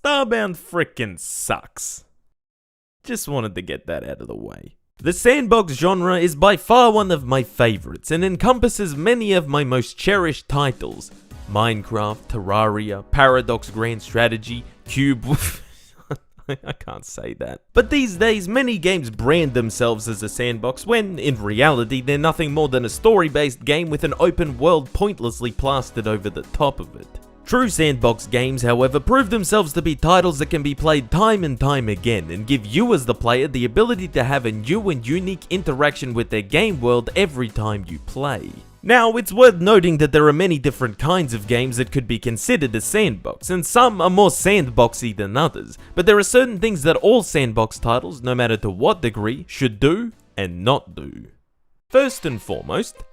Starbound frickin' sucks. Just wanted to get that out of the way. The sandbox genre is by far one of my favorites and encompasses many of my most cherished titles. Minecraft, Terraria, Paradox Grand Strategy, Cube... I can't say that. But these days, many games brand themselves as a sandbox when, in reality, they're nothing more than a story-based game with an open world pointlessly plastered over the top of it. True sandbox games, however, prove themselves to be titles that can be played time and time again and give you as the player the ability to have a new and unique interaction with their game world every time you play. Now, it's worth noting that there are many different kinds of games that could be considered a sandbox, and some are more sandboxy than others, but there are certain things that all sandbox titles, no matter to what degree, should do and not do. First and foremost,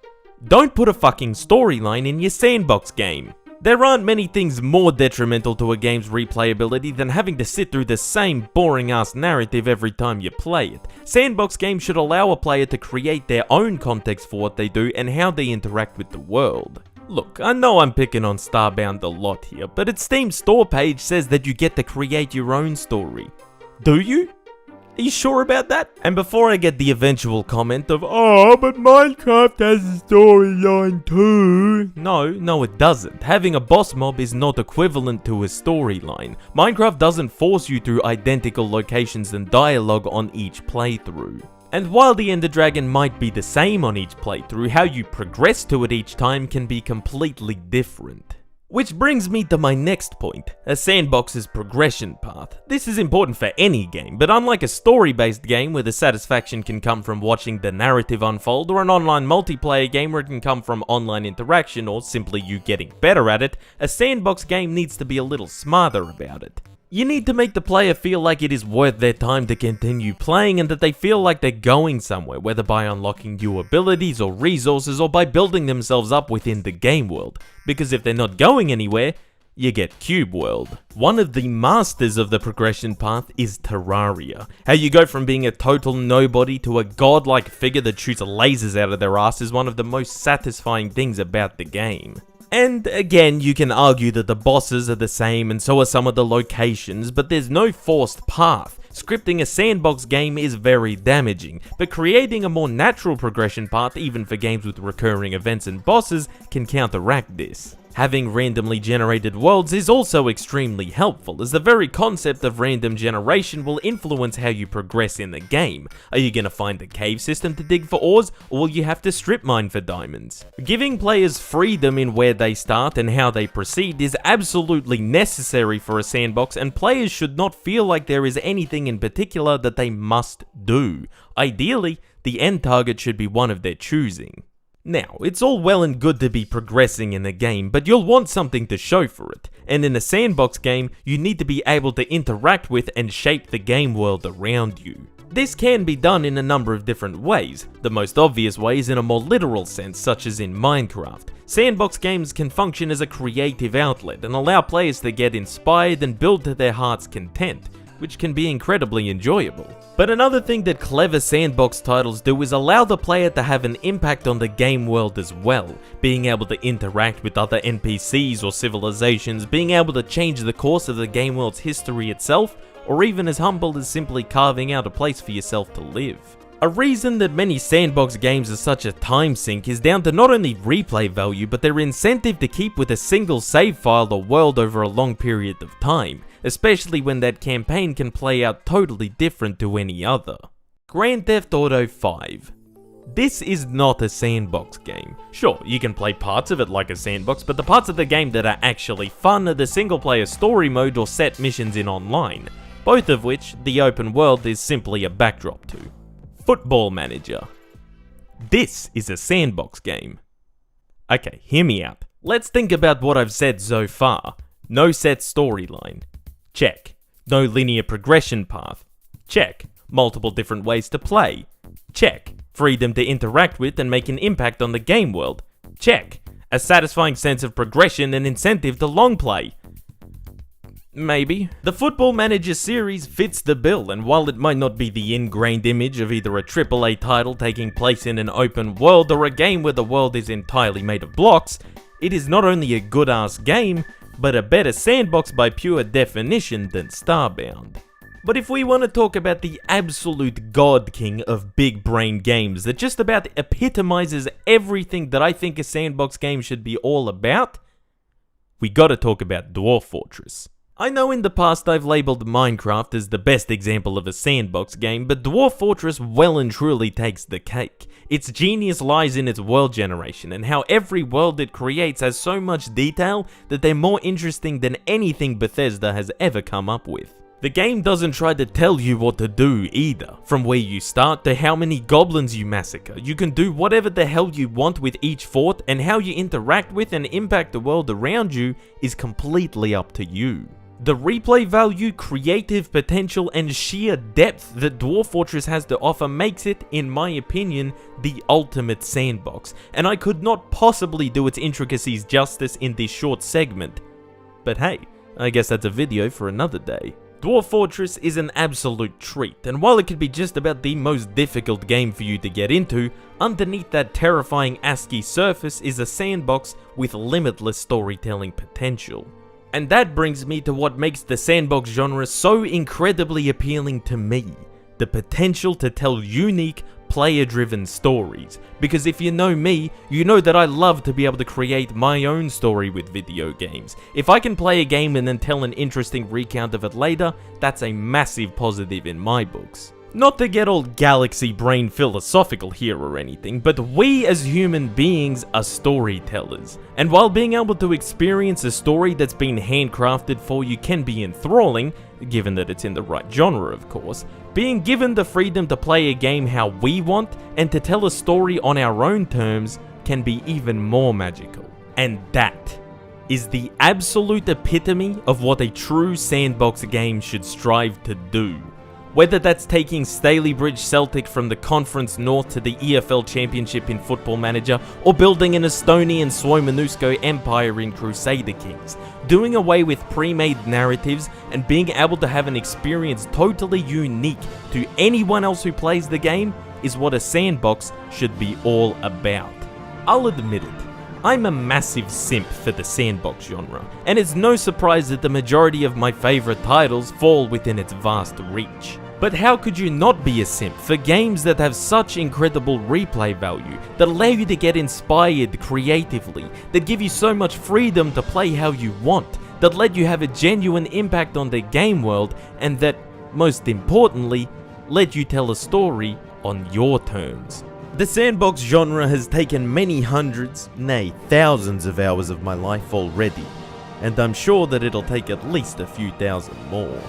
don't put a fucking storyline in your sandbox game. There aren't many things more detrimental to a game's replayability than having to sit through the same boring ass narrative every time you play it. Sandbox games should allow a player to create their own context for what they do and how they interact with the world. Look, I know I'm picking on Starbound a lot here, but its Steam store page says that you get to create your own story. Do you? Are you sure about that? And before I get the eventual comment of, oh, but Minecraft has a storyline too. No, it doesn't. Having a boss mob is not equivalent to a storyline. Minecraft doesn't force you through identical locations and dialogue on each playthrough. And while the Ender Dragon might be the same on each playthrough, how you progress to it each time can be completely different. Which brings me to my next point, a sandbox's progression path. This is important for any game, but unlike a story-based game where the satisfaction can come from watching the narrative unfold, or an online multiplayer game where it can come from online interaction or simply you getting better at it, a sandbox game needs to be a little smarter about it. You need to make the player feel like it is worth their time to continue playing and that they feel like they're going somewhere, whether by unlocking new abilities or resources or by building themselves up within the game world. Because if they're not going anywhere, you get Cube World. One of the masters of the progression path is Terraria. How you go from being a total nobody to a godlike figure that shoots lasers out of their ass is one of the most satisfying things about the game. And again, you can argue that the bosses are the same and so are some of the locations, but there's no forced path. Scripting a sandbox game is very damaging, but creating a more natural progression path, even for games with recurring events and bosses, can counteract this. Having randomly generated worlds is also extremely helpful, as the very concept of random generation will influence how you progress in the game. Are you going to find a cave system to dig for ores, or will you have to strip mine for diamonds? Giving players freedom in where they start and how they proceed is absolutely necessary for a sandbox, and players should not feel like there is anything in particular that they must do. Ideally, the end target should be one of their choosing. Now, it's all well and good to be progressing in a game, but you'll want something to show for it. And in a sandbox game, you need to be able to interact with and shape the game world around you. This can be done in a number of different ways. The most obvious way is in a more literal sense, such as in Minecraft. Sandbox games can function as a creative outlet and allow players to get inspired and build to their heart's content, which can be incredibly enjoyable. But another thing that clever sandbox titles do is allow the player to have an impact on the game world as well, being able to interact with other NPCs or civilizations, being able to change the course of the game world's history itself, or even as humble as simply carving out a place for yourself to live. A reason that many sandbox games are such a time sink is down to not only replay value, but their incentive to keep with a single save file or world over a long period of time, especially when that campaign can play out totally different to any other. Grand Theft Auto 5. This is not a sandbox game. Sure, you can play parts of it like a sandbox, but the parts of the game that are actually fun are the single player story mode or set missions in online, both of which the open world is simply a backdrop to. Football Manager. This is a sandbox game. Okay, hear me out. Let's think about what I've said so far. No set storyline. Check. No linear progression path. Check. Multiple different ways to play. Check. Freedom to interact with and make an impact on the game world. Check. A satisfying sense of progression and incentive to long play. Maybe. The Football Manager series fits the bill, and while it might not be the ingrained image of either a AAA title taking place in an open world or a game where the world is entirely made of blocks, it is not only a good-ass game, but a better sandbox by pure definition than Starbound. But if we want to talk about the absolute god king of big brain games that just about epitomizes everything that I think a sandbox game should be all about, we gotta talk about Dwarf Fortress. I know in the past I've labeled Minecraft as the best example of a sandbox game, but Dwarf Fortress well and truly takes the cake. Its genius lies in its world generation and how every world it creates has so much detail that they're more interesting than anything Bethesda has ever come up with. The game doesn't try to tell you what to do either. From where you start to how many goblins you massacre, you can do whatever the hell you want with each fort, and how you interact with and impact the world around you is completely up to you. The replay value, creative potential, and sheer depth that Dwarf Fortress has to offer makes it, in my opinion, the ultimate sandbox, and I could not possibly do its intricacies justice in this short segment. But hey, I guess that's a video for another day. Dwarf Fortress is an absolute treat, and while it could be just about the most difficult game for you to get into, underneath that terrifying ASCII surface is a sandbox with limitless storytelling potential. And that brings me to what makes the sandbox genre so incredibly appealing to me: the potential to tell unique, player-driven stories. Because if you know me, you know that I love to be able to create my own story with video games. If I can play a game and then tell an interesting recount of it later, that's a massive positive in my books. Not to get all galaxy brain philosophical here or anything, but we as human beings are storytellers. And while being able to experience a story that's been handcrafted for you can be enthralling, given that it's in the right genre of course, being given the freedom to play a game how we want and to tell a story on our own terms can be even more magical. And that is the absolute epitome of what a true sandbox game should strive to do. Whether that's taking Stalybridge Celtic from the Conference North to the EFL Championship in Football Manager, or building an Estonian Swoimanusko empire in Crusader Kings, doing away with pre-made narratives and being able to have an experience totally unique to anyone else who plays the game is what a sandbox should be all about. I'll admit it, I'm a massive simp for the sandbox genre, and it's no surprise that the majority of my favourite titles fall within its vast reach. But how could you not be a simp for games that have such incredible replay value, that allow you to get inspired creatively, that give you so much freedom to play how you want, that let you have a genuine impact on the game world, and that, most importantly, let you tell a story on your terms? The sandbox genre has taken many hundreds, nay thousands of hours of my life already, and I'm sure that it'll take at least a few thousand more.